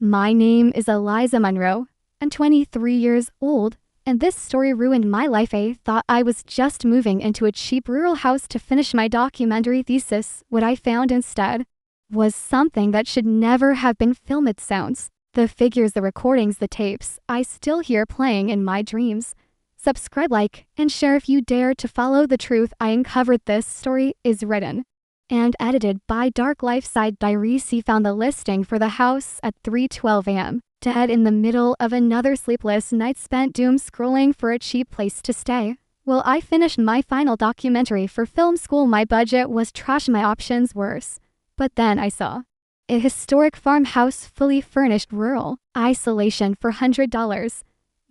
My name is Eliza Monroe. I'm 23 years old, and this story ruined my life. I thought I was just moving into a cheap rural house to finish my documentary thesis. What I found instead was something that should never have been filmed. Sounds, the figures, the recordings, the tapes, I still hear playing in my dreams. Subscribe, like, and share if you dare to follow the truth I uncovered. This story is written and edited by Dark Life Side Diaries. He found the listing for the house at 3:12 a.m. dead in the middle of another sleepless night spent doom scrolling for a cheap place to stay. Well, I finished my final documentary for film school. My budget was trash, my options worse. But then I saw a historic farmhouse, fully furnished, rural isolation for $100.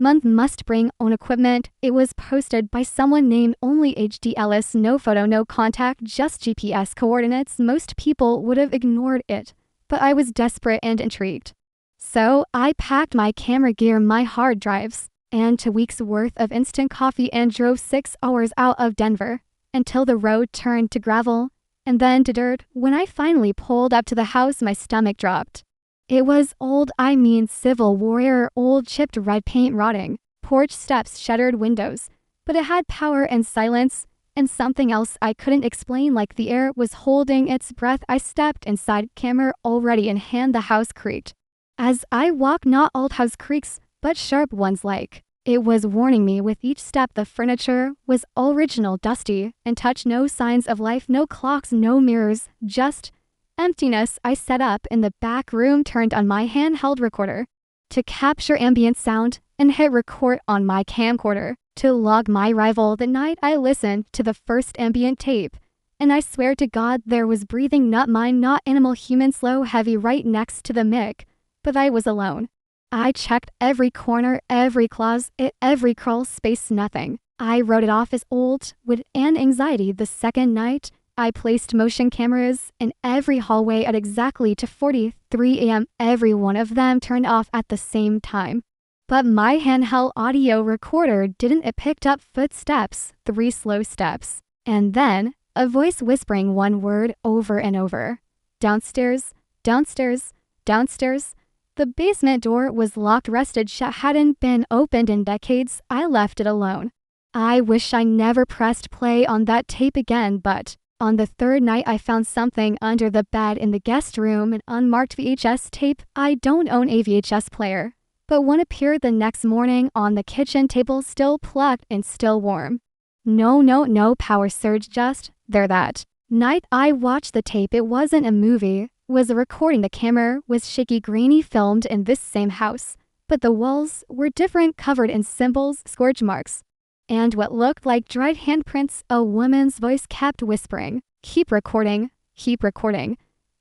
Month, must bring own equipment. It was posted by someone named only HD Ellis. No photo, no contact, just GPS coordinates. Most people would have ignored it, but I was desperate and intrigued. So I packed my camera gear, my hard drives, and 2 weeks worth of instant coffee and drove 6 hours out of Denver until the road turned to gravel and then to dirt. When I finally pulled up to the house, my stomach dropped. It was old, I mean Civil War, old, chipped red paint, rotting porch steps, shattered windows, but it had power and silence and something else I couldn't explain, like the air was holding its breath. I stepped inside, camera already in hand. The house creaked as I walked, not old house creaks, but sharp ones, like it was warning me with each step. The furniture was original, dusty, and touch. No signs of life, no clocks, no mirrors, just emptiness. I set up in the back room, turned on my handheld recorder to capture ambient sound, and hit record on my camcorder to log my arrival. The night I listened to the first ambient tape, and I swear to God there was breathing, not mine, not animal, human, slow, heavy, right next to the mic. But I was alone. I checked every corner, every closet, every crawl space, nothing. I wrote it off as old with an anxiety. The second night, I placed motion cameras in every hallway at exactly 2:43 a.m. Every one of them turned off at the same time. But my handheld audio recorder didn't. It picked up footsteps, 3 slow steps, and then a voice whispering one word over and over. Downstairs, downstairs, downstairs. The basement door was locked, rusted shut, hadn't been opened in decades. I left it alone. I wish I never pressed play on that tape again, but on the third night I found something under the bed in the guest room, an unmarked VHS tape. I don't own a VHS player, but one appeared the next morning on the kitchen table, still plugged and still warm. No power surge, just there. That night I watched the tape. It wasn't a movie, was a recording. The camera was shaky, grainy, filmed in this same house, but the walls were different, covered in symbols, scorch marks, and what looked like dried handprints. A woman's voice kept whispering, keep recording,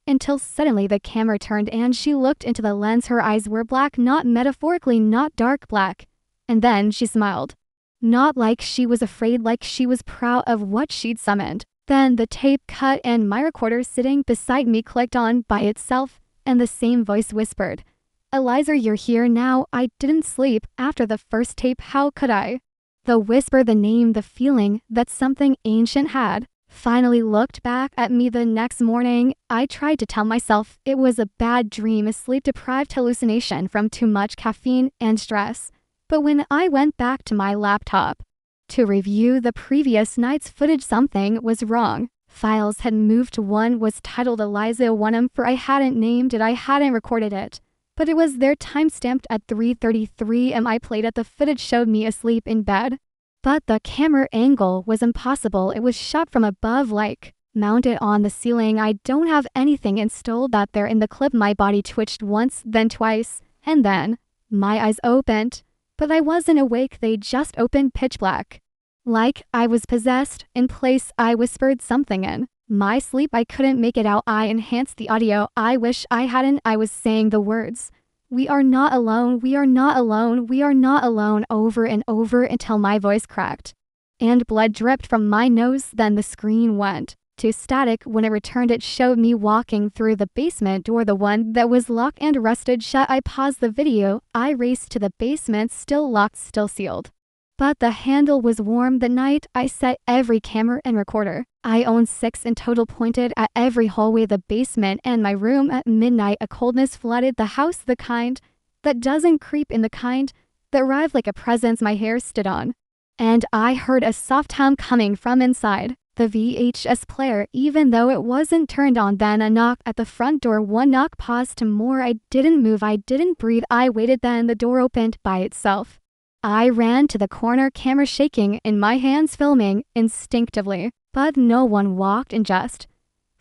until suddenly the camera turned and she looked into the lens. Her eyes were black, not metaphorically, not dark black. And then she smiled. Not like she was afraid, like she was proud of what she'd summoned. Then the tape cut and my recorder sitting beside me clicked on by itself, and the same voice whispered, Eliza, you're here now. I didn't sleep after the first tape. How could I? The whisper, the name, the feeling that something ancient had finally looked back at me. The next morning, I tried to tell myself it was a bad dream, a sleep-deprived hallucination from too much caffeine and stress. But when I went back to my laptop to review the previous night's footage, something was wrong. Files had moved. One was titled Eliza 1M, for I hadn't named it, I hadn't recorded it, but it was there, timestamped at 3:33 am. I played it. The footage showed me asleep in bed, but the camera angle was impossible. It was shot from above, like mounted on the ceiling. I don't have anything installed that there. In the clip, my body twitched once, then twice, and then my eyes opened. But I wasn't awake, they just opened, pitch black. Like I was possessed. In place, I whispered something in my sleep. I couldn't make it out. I enhanced the audio. I wish I hadn't. I was saying the words, we are not alone, we are not alone, we are not alone, over and over until my voice cracked and blood dripped from my nose. Then the screen went to static. When it returned, it showed me walking through the basement door, the one that was locked and rusted shut. I paused the video. I raced to the basement, still locked, still sealed. But the handle was warm. The night I set every camera and recorder I own 6 in total, pointed at every hallway, the basement, and my room. At midnight, a coldness flooded the house, the kind that doesn't creep in, the kind that arrived like a presence my hair stood on. And I heard a soft hum coming from inside the VHS player, even though it wasn't turned on. Then a knock at the front door. One knock, pause to more. I didn't move, I didn't breathe, I waited. Then the door opened by itself. I ran to the corner, camera shaking in my hands, filming instinctively. But no one walked in, just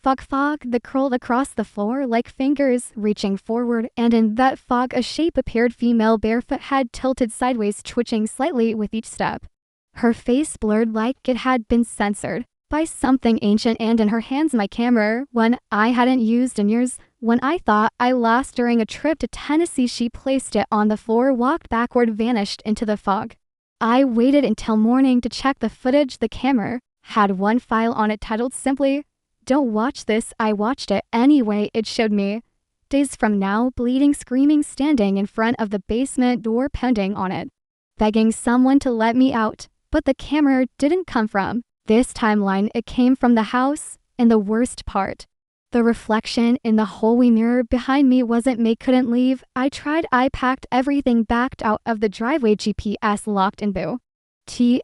fog that curled across the floor like fingers reaching forward, and in that fog a shape appeared, female, barefoot, head tilted sideways, twitching slightly with each step. Her face blurred like it had been censored by something ancient, and in her hands my camera, one I hadn't used in years, one I thought I lost during a trip to Tennessee. She placed it on the floor, walked backward, vanished into the fog. I waited until morning to check the footage. The camera had one file on it titled simply, "Don't watch this." I watched it anyway. It showed me days from now, bleeding, screaming, standing in front of the basement door, pounding on it, begging someone to let me out. But the camera didn't come from this timeline, it came from the house. And the worst part, the reflection in the hallway mirror behind me wasn't me. Couldn't leave. I tried, I packed everything, backed out of the driveway, GPS locked in boo.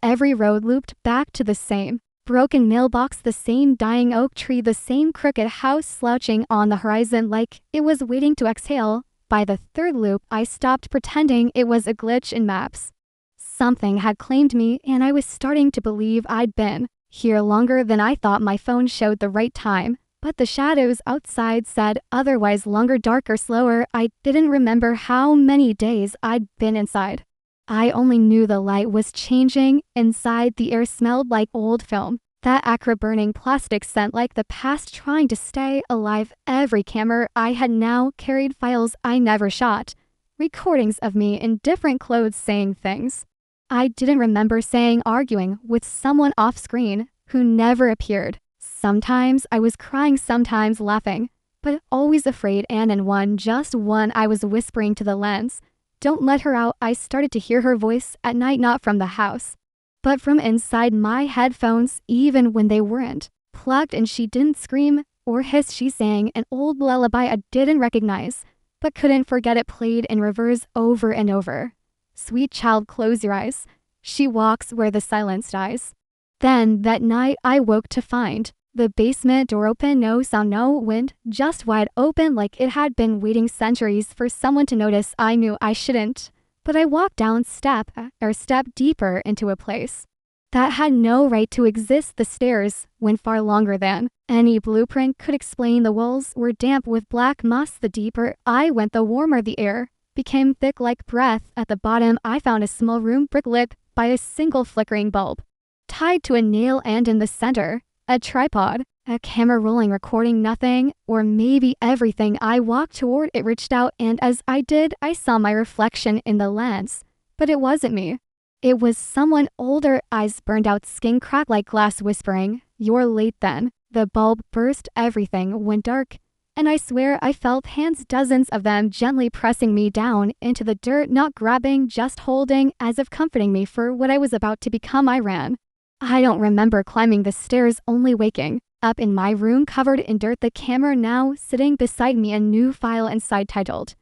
Every road looped back to the same broken mailbox, the same dying oak tree, the same crooked house slouching on the horizon like it was waiting to exhale. By the third loop, I stopped pretending it was a glitch in maps. Something had claimed me, and I was starting to believe I'd been here longer than I thought. My phone showed the right time, but the shadows outside said otherwise, longer, darker, slower. I didn't remember how many days I'd been inside. I only knew the light was changing. Inside, the air smelled like old film, that acrid burning plastic scent like the past trying to stay alive. Every camera I had now carried files I never shot, recordings of me in different clothes saying things I didn't remember saying, arguing with someone off screen who never appeared. Sometimes I was crying, sometimes laughing, but always afraid. And in one, just one, I was whispering to the lens, "Don't let her out." I started to hear her voice at night, not from the house, but from inside my headphones, even when they weren't plugged in. She didn't scream or hiss. She sang an old lullaby I didn't recognize, but couldn't forget. It played in reverse over and over. "Sweet child, close your eyes. She walks where the silence dies." Then that night I woke to find the basement door open, no sound, no wind, just wide open like it had been waiting centuries for someone to notice. I knew I shouldn't, but I walked down step deeper into a place that had no right to exist. The stairs went far longer than any blueprint could explain. The walls were damp with black moss. The deeper I went, the warmer the air became, thick like breath. At the bottom, I found a small room, brick-lit by a single flickering bulb tied to a nail, and in the center, a tripod, a camera rolling, recording nothing, or maybe everything. I walked toward it, reached out, and as I did, I saw my reflection in the lens. But it wasn't me. It was someone older, eyes burned out, skin cracked like glass, whispering, "You're late." Then the bulb burst, everything went dark, and I swear I felt hands, dozens of them, gently pressing me down into the dirt, not grabbing, just holding, as if comforting me for what I was about to become. I ran. I don't remember climbing the stairs, only waking up in my room covered in dirt, the camera now sitting beside me, a new file inside titled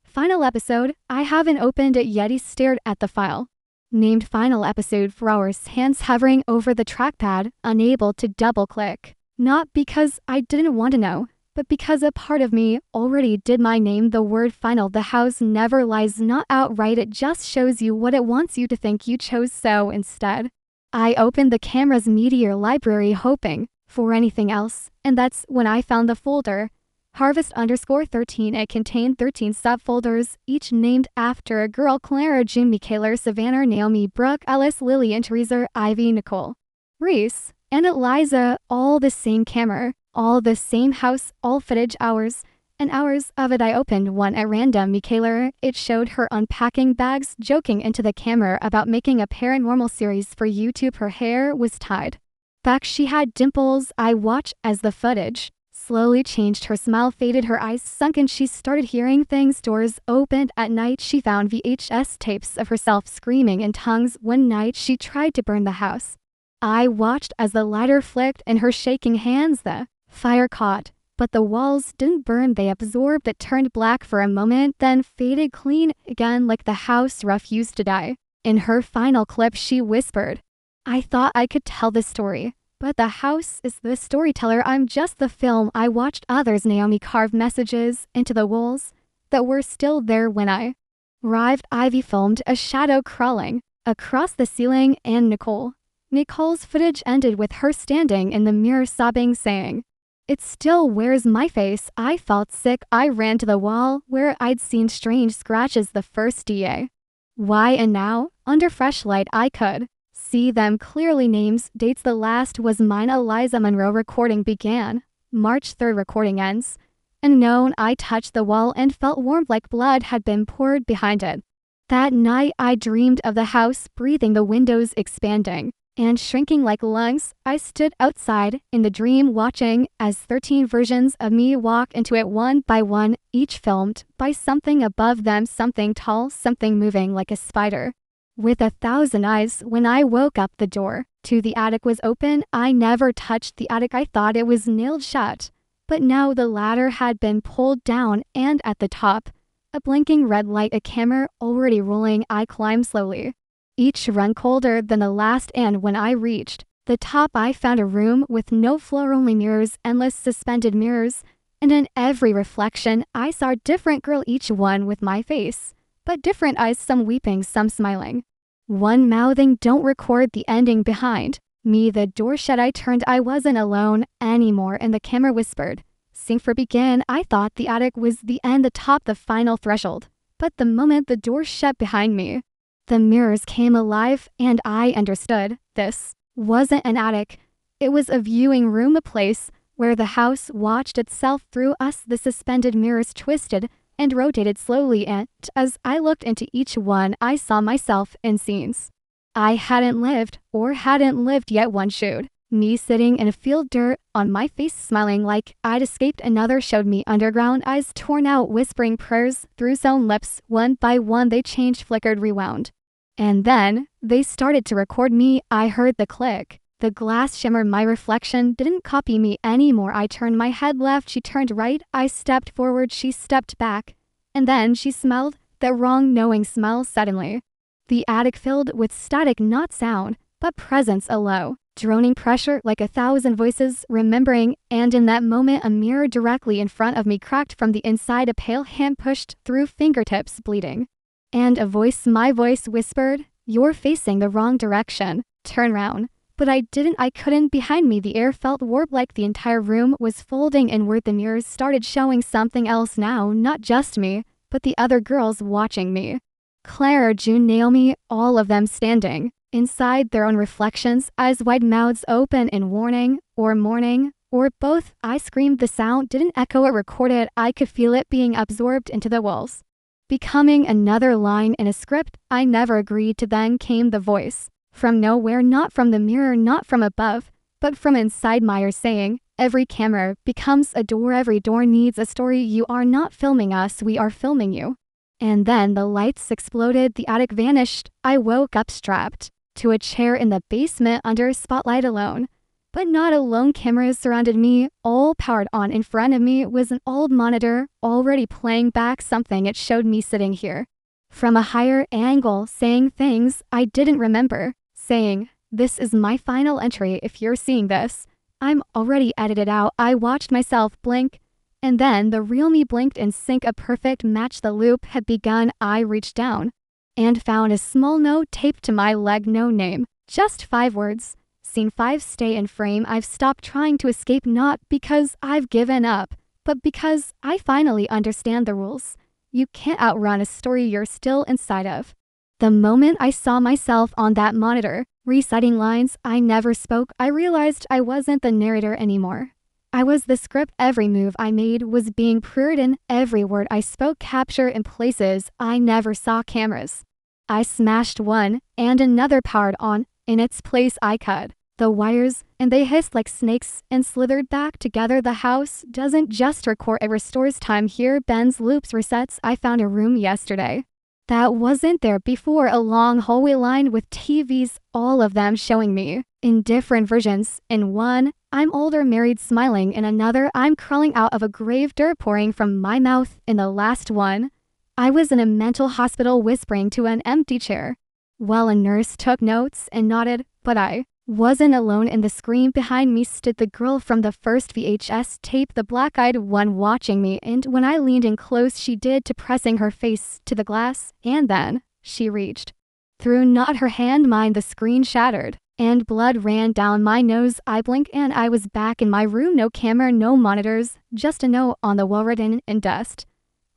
"Final Episode." I haven't opened it yet. He stared at the file named "Final Episode" for hours, hands hovering over the trackpad, unable to double-click. Not because I didn't want to know, but because a part of me already did. My name, the word final. The house never lies, not outright, it just shows you what it wants you to think. You chose so instead. I opened the camera's media library, hoping for anything else, and that's when I found the folder, Harvest_13. It contained 13 subfolders, each named after a girl: Clara, Jim, Michaela, Savannah, Naomi, Brooke, Alice, Lily, and Teresa, Ivy, Nicole, Reese, and Eliza. All the same camera, all the same house, all footage, hours and hours of it. I opened one at random. Michaela, it showed her unpacking bags, joking into the camera about making a paranormal series for YouTube. Her hair was tied back, she had dimples. I watched as the footage slowly changed. Her smile faded, her eyes sunken. She started hearing things. Doors opened at night. She found VHS tapes of herself screaming in tongues. One night she tried to burn the house. I watched as the lighter flicked in her shaking hands. The fire caught, but the walls didn't burn. They absorbed. It turned black for a moment, then faded clean again like the house refused to die. In her final clip, she whispered, "I thought I could tell this story, but the house is the storyteller. I'm just the film I watched others." Naomi carved messages into the walls that were still there when I arrived. Ivy filmed a shadow crawling across the ceiling, and Nicole's footage ended with her standing in the mirror sobbing, saying, "It still wears my face." I felt sick. I ran to the wall where I'd seen strange scratches the first day. Why? And now, under fresh light, I could see them clearly. Names, dates. The last was mine. Eliza Monroe. Recording began March 3rd. Recording ends unknown. I touched the wall and felt warm like blood had been poured behind it. That night I dreamed of the house breathing, the windows expanding and shrinking like lungs. I stood outside in the dream watching as 13 versions of me walk into it one by one, each filmed by something above them, something tall, something moving like a spider with 1,000 eyes. When I woke up, the door to the attic was open. I never touched the attic. I thought it was nailed shut, but now the ladder had been pulled down, and at the top, a blinking red light, a camera already rolling. I climbed slowly, each run colder than the last, and when I reached the top, I found a room with no floor, only mirrors, endless suspended mirrors, and in every reflection, I saw a different girl, each one with my face, but different eyes, some weeping, some smiling, one mouthing, "Don't record the ending." Behind me, the door shut. I turned. I wasn't alone anymore, and the camera whispered, "Sing for begin." I thought the attic was the end, the top, the final threshold, but the moment the door shut behind me, the mirrors came alive, and I understood. This wasn't an attic. It was a viewing room, a place where the house watched itself through us. The suspended mirrors twisted and rotated slowly, and as I looked into each one, I saw myself in scenes I hadn't lived yet. One showed me sitting in a field, dirt on my face, smiling like I'd escaped. Another showed me underground, eyes torn out, whispering prayers through sewn lips. One by one they changed, flickered, rewound. And then they started to record me. I heard the click, the glass shimmer. My reflection didn't copy me anymore. I turned my head left, she turned right. I stepped forward, she stepped back. And then she smelled that wrong, knowing smell. Suddenly, the attic filled with static, not sound, but presence, a low, droning pressure like 1,000 voices remembering, and in that moment a mirror directly in front of me cracked from the inside. A pale hand pushed through, fingertips bleeding, and a voice, my voice, whispered, "You're facing the wrong direction. Turn round." But I didn't. I couldn't. Behind me the air felt warped, like the entire room was folding inward. The mirrors started showing something else now, not just me, but the other girls watching me. Claire, June, Naomi, all of them standing inside their own reflections, eyes wide, mouths open in warning or mourning, or both. I screamed. The sound didn't echo, it recorded. I could feel it being absorbed into the walls, becoming another line in a script I never agreed to. Then came the voice from nowhere, not from the mirror, not from above, but from inside my ear, saying, "Every camera becomes a door. Every door needs a story. You are not filming us, we are filming you." And then the lights exploded, the attic vanished. I woke up strapped to a chair in the basement under a spotlight, alone. But not alone. Cameras surrounded me, all powered on. In front of me was an old monitor, already playing back something. It showed me sitting here from a higher angle, saying things I didn't remember, saying, "This is my final entry. If you're seeing this, I'm already edited out." I watched myself blink, and then the real me blinked in sync, a perfect match. The loop had begun. I reached down and found a small note taped to my leg. No name, just 5 words. Scene 5, stay in frame. I've stopped trying to escape, not because I've given up, but because I finally understand the rules. You can't outrun a story you're still inside of. The moment I saw myself on that monitor, reciting lines I never spoke, I realized I wasn't the narrator anymore. I was the script. Every move I made was being pre-written, every word I spoke captured in places I never saw cameras. I smashed one, and another powered on. In its place I cut the wires, and they hissed like snakes and slithered back together. The house doesn't just record, it restores time. Here bends, loops, resets. I found a room yesterday that wasn't there before, a long hallway lined with TVs, all of them showing me in different versions. In one, I'm older, married, smiling. In another, I'm crawling out of a grave, dirt pouring from my mouth. In the last one, I was in a mental hospital whispering to an empty chair. While a nurse took notes and nodded, but I wasn't alone. In the screen behind me stood the girl from the first VHS tape, the black-eyed one watching me, and when I leaned in close she did to pressing her face to the glass, and then she reached through, not her hand, mine. The screen shattered, and blood ran down my nose. I blinked and I was back in my room. No camera, no monitors, just a note on the wall written in dust.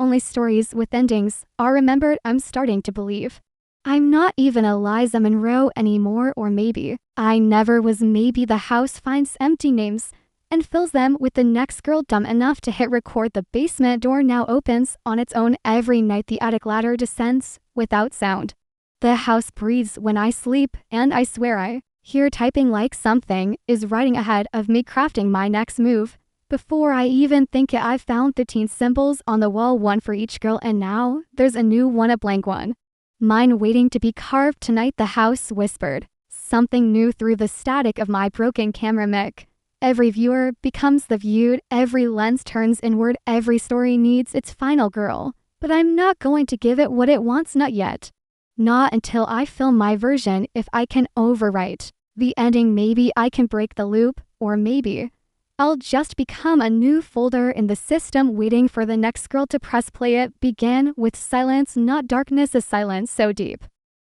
Only stories with endings are remembered. I'm starting to believe I'm not even Eliza Monroe anymore, or maybe I never was. Maybe the house finds empty names and fills them with the next girl dumb enough to hit record. The basement door now opens on its own every night. The attic ladder descends without sound. The house breathes when I sleep, and I swear I hear typing, like something is writing ahead of me, crafting my next move. Before I even think it, I've found 15 symbols on the wall, one for each girl, and now there's a new one, a blank one. Mine waiting to be carved tonight. The house whispered something new through the static of my broken camera mic. Every viewer becomes the viewed, every lens turns inward, every story needs its final girl. But I'm not going to give it what it wants, not yet. Not until I film my version. If I can overwrite the ending, maybe I can break the loop, or maybe I'll just become a new folder in the system waiting for the next girl to press play. It began with silence, not darkness, a silence so deep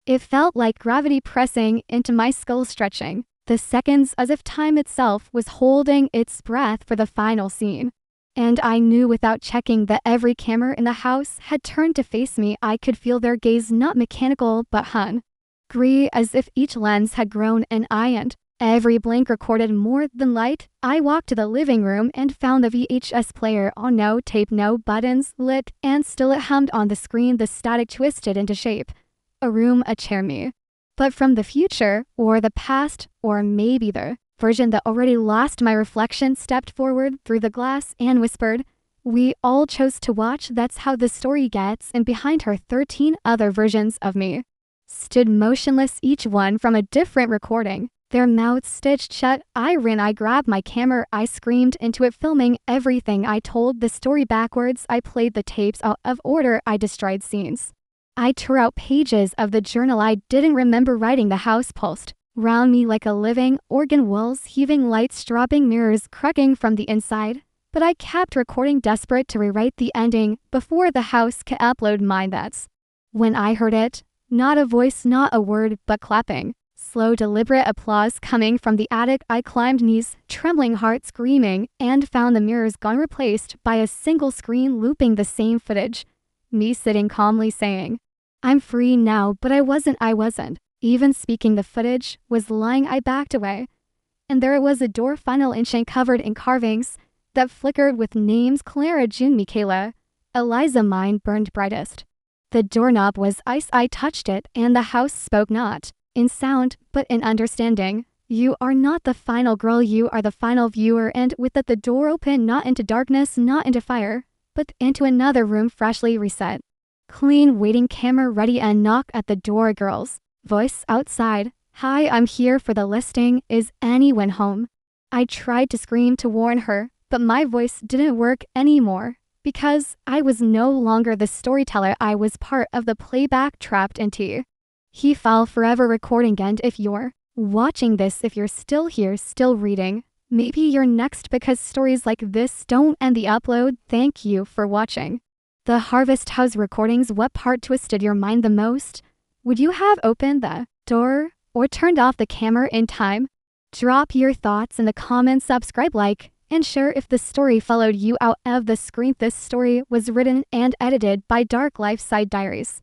it felt like gravity pressing into my skull, stretching the seconds as if time itself was holding its breath for the final scene. And I knew without checking that every camera in the house had turned to face me. I could feel their gaze, not mechanical but hungry, as if each lens had grown an eye, and every blink recorded more than light. I walked to the living room and found the VHS player on. No tape, no buttons, lit, and still it hummed on the screen. The static twisted into shape. A room, a chair, me. But from the future, or the past, or maybe the version that already lost. My reflection stepped forward through the glass and whispered, "We all chose to watch, that's how the story gets." And behind her, 13 other versions of me stood motionless, each one from a different recording. Their mouths stitched shut. I ran, I grabbed my camera, I screamed into it, filming everything. I told the story backwards, I played the tapes out of order, I destroyed scenes. I tore out pages of the journal I didn't remember writing. The house pulsed round me like a living organ, walls heaving, lights dropping, mirrors cracking from the inside. But I kept recording, desperate to rewrite the ending before the house could upload mine. That's when I heard it. Not a voice, not a word, but clapping. Slow, deliberate applause coming from the attic. I climbed, knees trembling, heart screaming, and found the mirrors gone, replaced by a single screen looping the same footage. Me sitting calmly saying, "I'm free now," but I wasn't even speaking. The footage was lying. I backed away, and there it was, a door, final inching, covered in carvings that flickered with names: Clara, June, Michaela, Eliza. Mine burned brightest. The doorknob was ice. I touched it, and the house spoke, not in sound, but in understanding. "You are not the final girl, you are the final viewer." And with that, the door opened, not into darkness, not into fire, but into another room, freshly reset. Clean, waiting, camera ready. A knock at the door, a girl's voice outside. "Hi, I'm here for the listing. Is anyone home?" I tried to scream to warn her, but my voice didn't work anymore, because I was no longer the storyteller. I was part of the playback, trapped into He Fell Forever recording. And if you're watching this, if you're still here, still reading, maybe you're next, because stories like this don't end the upload. Thank you for watching the Harvest House recordings. What part twisted your mind the most? Would you have opened the door or turned off the camera in time? Drop your thoughts in the comments, subscribe, like, and share if the story followed you out of the screen. This story was written and edited by Dark Life Side Diaries.